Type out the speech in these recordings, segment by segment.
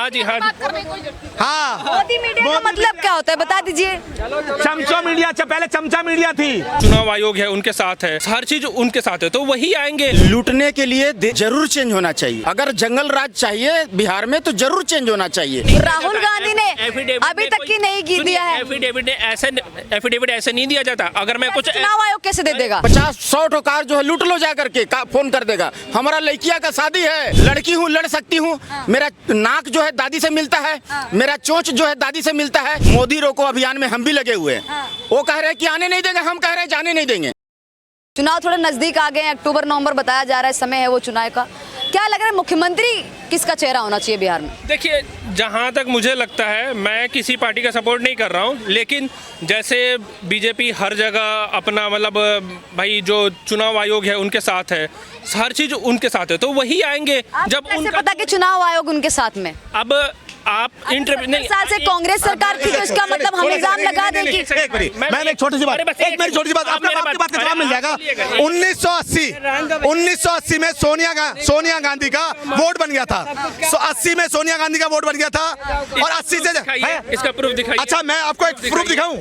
हाँ जी हाँ हाँ, मोदी मीडिया का मतलब क्या होता है बता दीजिए। चमचो मीडिया, पहले चमचा मीडिया थी। चुनाव आयोग है उनके साथ है, हर चीज उनके साथ है, तो वही आएंगे। लूटने के लिए जरूर चेंज होना चाहिए। अगर जंगल राज चाहिए बिहार में तो जरूर चेंज होना चाहिए। राहुल गांधी ने अभी तक की नहीं की दिया है। एफिडेविट ऐसे नहीं दिया जाता। अगर मैं कुछ चुनाव आयोग कैसे दे देगा? 50-100 ठो कार जो है लूट लो जा करके फोन कर देगा। हमारा लड़किया का शादी है, लड़की हूँ लड़ सकती हूँ, मेरा नाक जो है दादी से मिलता है, मेरा चोंच जो है दादी से मिलता है। मोदी रोको अभियान में हम भी लगे हुए हैं। वो कह रहे हैं कि आने नहीं देंगे, हम कह रहे हैं जाने नहीं देंगे। चुनाव थोड़े नजदीक आ गए हैं, अक्टूबर नवंबर बताया जा रहा है, समय है वो चुनाव का। क्या लग रहा है मुख्यमंत्री किसका चेहरा होना चाहिए बिहार में? देखिए, जहाँ तक मुझे लगता है, मैं किसी पार्टी का सपोर्ट नहीं कर रहा हूँ, लेकिन जैसे बीजेपी हर जगह अपना मतलब भाई जो चुनाव आयोग है उनके साथ है, हर चीज उनके साथ है, तो वही आएंगे। जब कैसे पता कि चुनाव आयोग उनके साथ में? अब आप इंटरव्यू नहीं, साल से कांग्रेस सरकार थी तो इसका मतलब हम इल्जाम लगा दें कि एक मिनट, मैंने एक छोटी सी बात, एक मेरी छोटी सी बात, आपकी बात का जवाब मिल जाएगा। 1980 में सोनिया गांधी का वोट बन गया था। 80 में सोनिया गांधी का वोट बन गया था और 80 से इसका प्रूफ दिखाइए। अच्छा, मैं आपको एक प्रूफ दिखाऊं?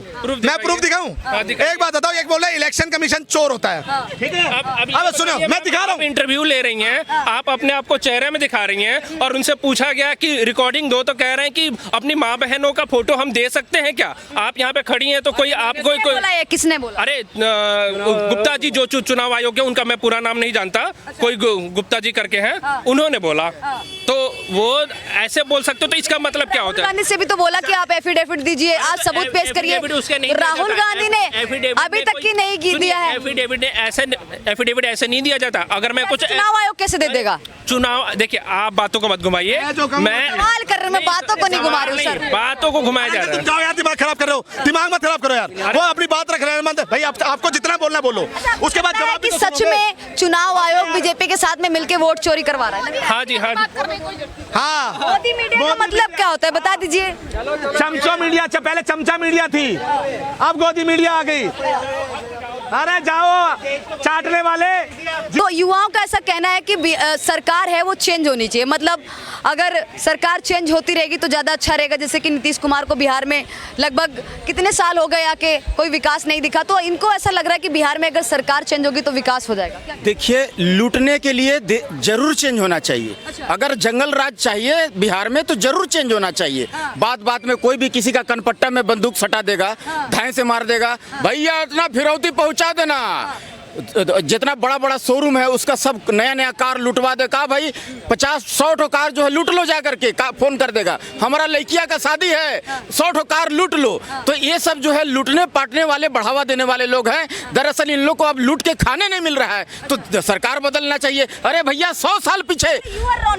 मैं प्रूफ दिखाऊं? एक बात बताओ, एक बोल रहे इलेक्शन कमीशन चोर होता है, ठीक है? अब सुनो, मैं दिखा रहा हूँ। इंटरव्यू ले रही हैं आप, अपने आप को चेहरे में दिखा रही हैं, और उनसे पूछा गया कि रिकॉर्डिंग दो, तो कह रहे हैं कि अपनी माँ बहनों का फोटो हम दे सकते हैं क्या? आप यहाँ पे खड़ी हैं तो कोई आपको किसने बोला? अरे गुप्ता जी जो चुनाव आयोग के, उनका मैं पूरा नाम नहीं जानता, कोई गुप्ता जी करके हैं, उन्होंने बोला। तो वो ऐसे बोल सकते हो, तो इसका मतलब क्या होता है? गांधी से भी तो बोला कि आप एफिडेविट दीजिए, आप सबूत पेश करिए। राहुल गांधी ने अभी तक की नहीं की दिया है। एफिडेविट ऐसे नहीं दिया जाता। अगर मैं कुछ चुनाव आयोग कैसे दे देगा? चुनाव, देखिए आप बातों को मत घुमाइए, मैं सवाल कर रहा हूं, मैं बातों को नहीं घुमा रही हूं सर। बातों को घुमाया जा रहा है। जाओ यार, दिमाग खराब कर रहे हो, दिमाग मत खराब करो यार। वो अपनी बात रख रहे हैं भाई, आपको जितना बोलना बोलो, उसके बाद जवाब कि सच में चुनाव आयोग बीजेपी के साथ में मिलकर वोट चोरी करवा रहा है। हाँ जी हाँ जी हाँ, मोदी मीडिया का मतलब क्या होता है बता दीजिए। चमचो मीडिया, पहले चमचा मीडिया थी, अब गोदी मीडिया आ गई। अरे जाओ चाटने वाले। तो युवाओं का ऐसा कहना है कि सरकार है वो चेंज होनी चाहिए, मतलब अगर सरकार चेंज होती रहेगी तो ज़्यादा अच्छा रहेगा। जैसे कि नीतीश कुमार को बिहार में लगभग कितने साल हो गए आके कोई विकास नहीं दिखा, तो इनको ऐसा लग रहा है कि बिहार में अगर सरकार चेंज होगी तो विकास हो जाएगा। देखिए, लूटने के लिए जरूर चेंज होना चाहिए। अगर जंगल राज चाहिए बिहार में तो जरूर चेंज होना चाहिए। बात बात में कोई भी किसी का कनपट्टा में बंदूक सटा देगा, धाए से मार देगा, भैया इतना फिरौती पहुंचा देना। जितना बड़ा बड़ा शोरूम है उसका सब नया नया कार लुटवा दे। कहा भाई 50-100 ठो कार जो है लूट लो जा करके फोन कर देगा। हमारा लड़किया का शादी है, 100 ठो कार लूट लो। तो ये सब जो है लूटने पाटने वाले, बढ़ावा देने वाले लोग हैं। दरअसल इन लोग को अब लूट के खाने नहीं मिल रहा है, तो सरकार बदलना चाहिए। अरे भैया 100 साल पीछे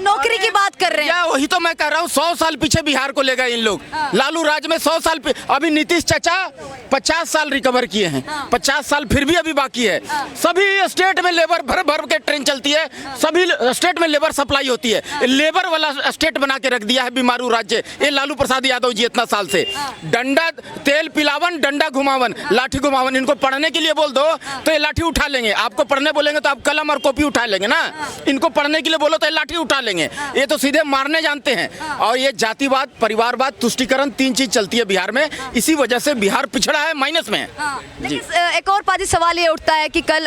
नौकरी की बात कर रहे हैं, वही तो मैं कह रहा हूँ। 100 साल पीछे बिहार को ले गए इन लोग। लालू राज में 100 साल, अभी नीतीश चाचा 50 साल रिकवर किए हैं, 50 साल फिर भी अभी बाकी है। सभी स्टेट में लेबर भर भर के ट्रेन चलती है, सभी स्टेट में लेबर सप्लाई होती है। लेबर वाला स्टेट बना के रख दिया है बीमारू राज्य ये लालू प्रसाद यादव जी इतना साल से। डंडा तेल पिलावन, डंडा घुमावन, लाठी घुमावन। इनको पढ़ने के लिए बोल दो तो ये लाठी उठा लेंगे, आपको पढ़ने बोलेंगे तो आप कलम और कॉपी उठा लेंगे ना। इनको पढ़ने के लिए बोलो तो ये लाठी उठा लेंगे। ये तो सीधे मारने जानते हैं। और ये जातिवाद, परिवारवाद, तुष्टिकरण, 3 चीज चलती है बिहार में। इसी वजह से बिहार पिछड़ा है, माइनस में है। एक और पाजी सवाल ये उठता है कि कल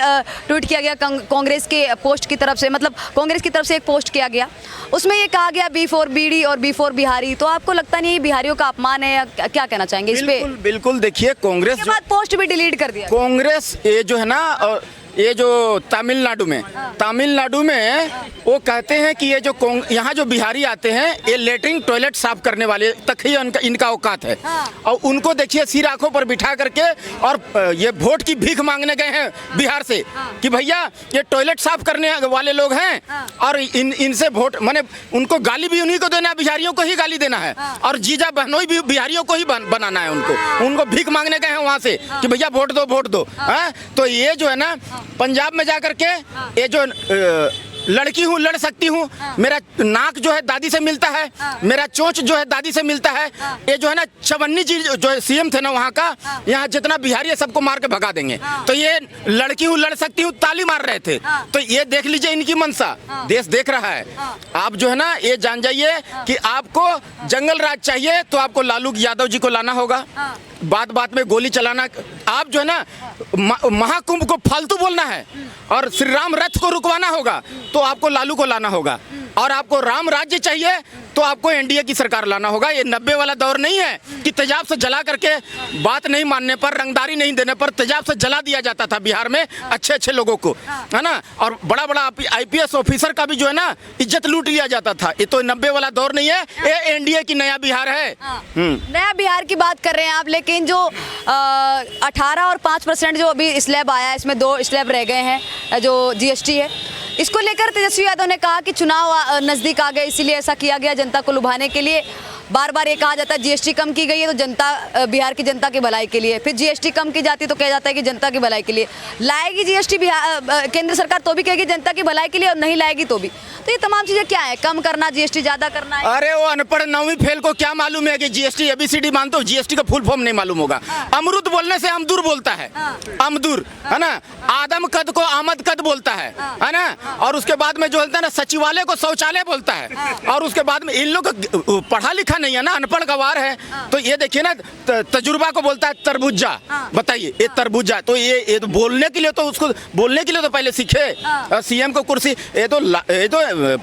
ट्वीट किया गया कांग्रेस के पोस्ट की तरफ से, मतलब कांग्रेस की तरफ से एक पोस्ट किया गया, उसमें ये कहा गया B4 बीडी और B4 बिहारी। तो आपको लगता नहीं बिहारियों का अपमान है, या क्या कहना चाहेंगे इस पे? बिल्कुल देखिए, कांग्रेस के बाद पोस्ट भी डिलीट कर दिया। कांग्रेस ये जो है ना, ये जो तमिलनाडु में वो कहते हैं कि ये जो यहाँ जो बिहारी आते हैं ये लेटरिन टॉयलेट साफ करने वाले तक ही इनका औकात है। और उनको देखिए सिर आंखों पर बिठा करके और ये वोट की भीख मांगने गए हैं बिहार से कि भैया ये टॉयलेट साफ करने वाले लोग हैं और इनसे वोट, माने उनको गाली भी उन्हीं को देना है, बिहारियों को ही गाली देना है। और जीजा बहनोई भी बिहारियों को ही बनाना है। उनको भीख मांगने गए हैं वहाँ से कि भैया वोट दो। तो ये जो है ना, पंजाब में जाकर के ये जो लड़की हूँ, लड़ सकती हूँ, मेरा नाक जो है दादी से मिलता है, मेरा चोंच जो है दादी से मिलता है। ये जो है ना चवन्नी जी जो सीएम थे ना वहाँ का, यहाँ जितना बिहारी है सबको मार के भगा देंगे। तो ये लड़की हूँ, लड़ सकती हूँ ताली मार रहे थे। तो ये देख लीजिए इनकी मंशा, देश देख रहा है। आप जो है ना ये जान जाइए कि आपको जंगल राज चाहिए तो आपको लालू यादव जी को लाना होगा। बात बात में गोली चलाना, आप जो है ना महाकुंभ को फालतू बोलना है और श्री राम रथ को रुकवाना होगा तो आपको लालू को लाना होगा। और आपको राम राज्य चाहिए तो आपको एनडीए की सरकार लाना होगा। ये 90 वाला दौर नहीं है कि तेजाब से जला करके बात नहीं मानने पर, रंगदारी नहीं देने पर तेजाब से जला दिया जाता था बिहार में अच्छे अच्छे लोगों को, है ना। और बड़ा बड़ा आईपीएस ऑफिसर का भी जो है ना इज्जत लूट लिया जाता था। ये तो 90 वाला दौर नहीं है, ये एनडीए की नया बिहार है। नया बिहार की बात कर रहे हैं आप, लेकिन जो 18 और 5% जो अभी स्लैब आया है, इसमें 2 स्लैब रह गए हैं जो जीएसटी है, इसको लेकर तेजस्वी यादव ने कहा कि चुनाव नजदीक आ गए इसीलिए ऐसा किया गया जनता को लुभाने के लिए। बार बार ये कहा जाता है जीएसटी कम की गई है तो जनता, बिहार की जनता की भलाई के लिए, फिर जीएसटी कम की जाती तो कहा जाता है कि जनता की भलाई के लिए। लाएगी जीएसटी केंद्र सरकार तो भी कहेगी जनता की भलाई के लिए, और नहीं लाएगी तो भी। तो ये तमाम चीजें क्या है, कम करना, जीएसटी ज्यादा करना है? अरे वो अनपढ़ 9वीं फेल को क्या मालूम है कि जीएसटी एबीसीडी मानते हो? जीएसटी का फुल फॉर्म नहीं मालूम होगा। अमरुद बोलने से अमदुर बोलता है, अमदुर, है ना। आदम कद को आमद कद बोलता है ना। और उसके बाद में जो होता है ना सचिवालय को शौचालय बोलता है। और उसके बाद में इन लोग पढ़ा लिखा नहीं है ना, अनपढ़ गवार है। तो ये देखिए ना तजुर्बा को बोलता है तरबूजा। बताइए ये तरबूजा, तो ये तो बोलने के लिए तो उसको बोलने के लिए तो पहले सीखे। सीएम को कुर्सी, ये तो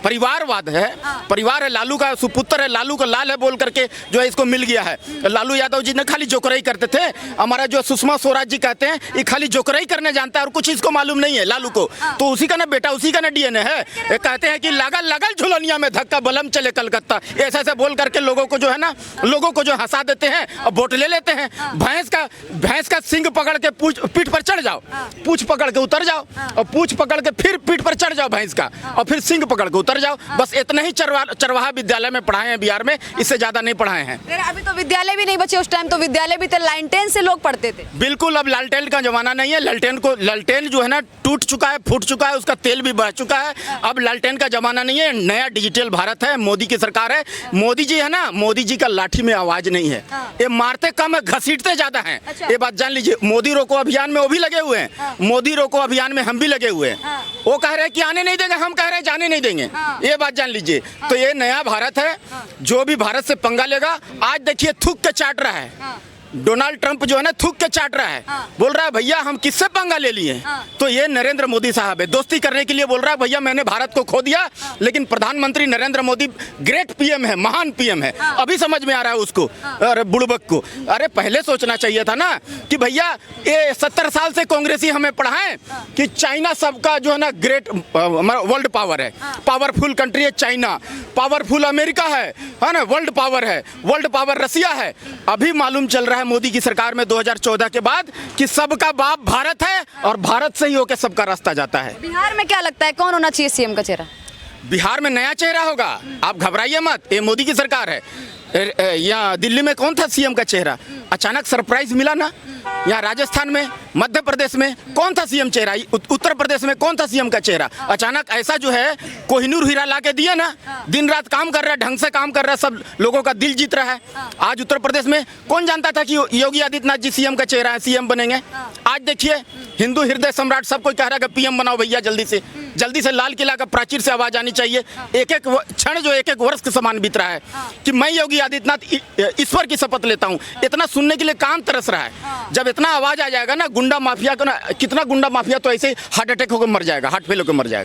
परिवारवाद है, परिवार है, लालू का सुपुत्र है, लालू का लाल है बोल करके जो है इसको मिल गया है। लालू यादव जी ने खाली जोकराई करते थे। हमारा जो सुषमा स्वराज जी कहते हैं ये खाली जोकराई करने जानता है और कुछ इसको मालूम नहीं है लालू को। तो उसी का ना बेटा, उसी का ना डीएनए है। ये कहते हैं कि लगल लगल झुलनिया में धक्का बलम चले कलकत्ता, ऐसा ऐसा बोल करके लोगों को जो है ना, लोगों को जो हंसा देते हैं और वोट ले लेते हैं। भैंस का सिंग पकड़ के पीठ पर चढ़ जाओ, पूछ पकड़ के उतर जाओ, और पूछ पकड़ के फिर पीठ पर चढ़ जाओ भैंस का, और फिर सिंग पकड़ के उतर जाओ। बस इतना ही चरवाहा विद्यालय में पढ़ाए हैं बिहार में, इससे ज्यादा नहीं पढ़ाए हैं। अभी तो विद्यालय भी नहीं बचे, उस टाइम तो विद्यालय भी थे, लालटेन से लोग पढ़ते थे। बिल्कुल, अब लालटेन का जमाना नहीं है। लालटेन जो है ना टूट चुका है, फूट चुका है, उसका तेल भी बह चुका है। अब लालटेन का जमाना नहीं है, नया डिजिटल भारत है, मोदी की सरकार है। मोदी जी है ना, मोदी जी का लाठी में आवाज नहीं है। ये मारते कम है, घसीटते ज्यादा हैं। ये बात जान लीजिए। मोदी रोको अभियान में वो भी लगे हुए हैं, मोदी रोको अभियान में हम भी लगे हुए हैं। वो कह रहे हैं कि आने नहीं देंगे, हम कह रहे हैं जाने नहीं देंगे। ये बात जान लीजिए। तो ये नया भारत है, जो भी भारत से पंगा लेगा, आज देखिए थूक के चाट रहा है। डोनाल्ड ट्रंप जो है ना थूक के चाट रहा है, बोल रहा है भैया हम किससे पंगा ले लिए। तो ये नरेंद्र मोदी साहब है, दोस्ती करने के लिए बोल रहा है भैया मैंने भारत को खो दिया। लेकिन प्रधानमंत्री नरेंद्र मोदी ग्रेट पीएम है, महान पीएम है। अभी समझ में आ रहा है उसको, अरे बुड़बक को। अरे पहले सोचना चाहिए था ना कि भैया ये 70 साल से कांग्रेसी हमें पढ़ाएं कि चाइना सबका जो है ना ग्रेट वर्ल्ड पावर है, पावरफुल कंट्री है चाइना, पावरफुल अमेरिका है ना, वर्ल्ड पावर है, वर्ल्ड पावर रसिया है। अभी मालूम चल रहा है मोदी की सरकार में 2014 के बाद कि सबका बाप भारत है और भारत से ही होकर सबका रास्ता जाता है। बिहार में क्या लगता है कौन होना चाहिए सीएम का चेहरा? बिहार में नया चेहरा होगा, आप घबराइए मत, ये मोदी की सरकार है। यहाँ दिल्ली में कौन था सीएम का चेहरा? अचानक सरप्राइज मिला ना। यहाँ राजस्थान में, मध्य प्रदेश में कौन था सीएम चेहरा? उत्तर प्रदेश में कौन था सीएम का चेहरा? अचानक ऐसा जो है कोहिनूर हीरा ला के दिया ना, दिन रात काम कर रहा है, ढंग से काम कर रहा है, सब लोगों का दिल जीत रहा है। आज उत्तर प्रदेश में कौन जानता था कि योगी आदित्यनाथ जी सीएम का चेहरा है, सीएम बनेंगे? आज देखिए हिंदू हृदय सम्राट सबको कह रहा है कि पीएम बनाओ भैया जल्दी से लाल किला का प्राचीर से आवाज आनी चाहिए। एक एक क्षण जो एक वर्ष के समान बीत रहा है कि मैं योगी आदित्यनाथ ईश्वर की शपथ लेता हूँ। इतना सुनने के लिए कान तरस रहा है। जब इतना आवाज आ जाएगा ना गुंडा माफिया को ना, कितना गुंडा माफिया तो ऐसे हार्ट अटैक होकर मर जाएगा, हार्ट फेल होकर मर जाएगा।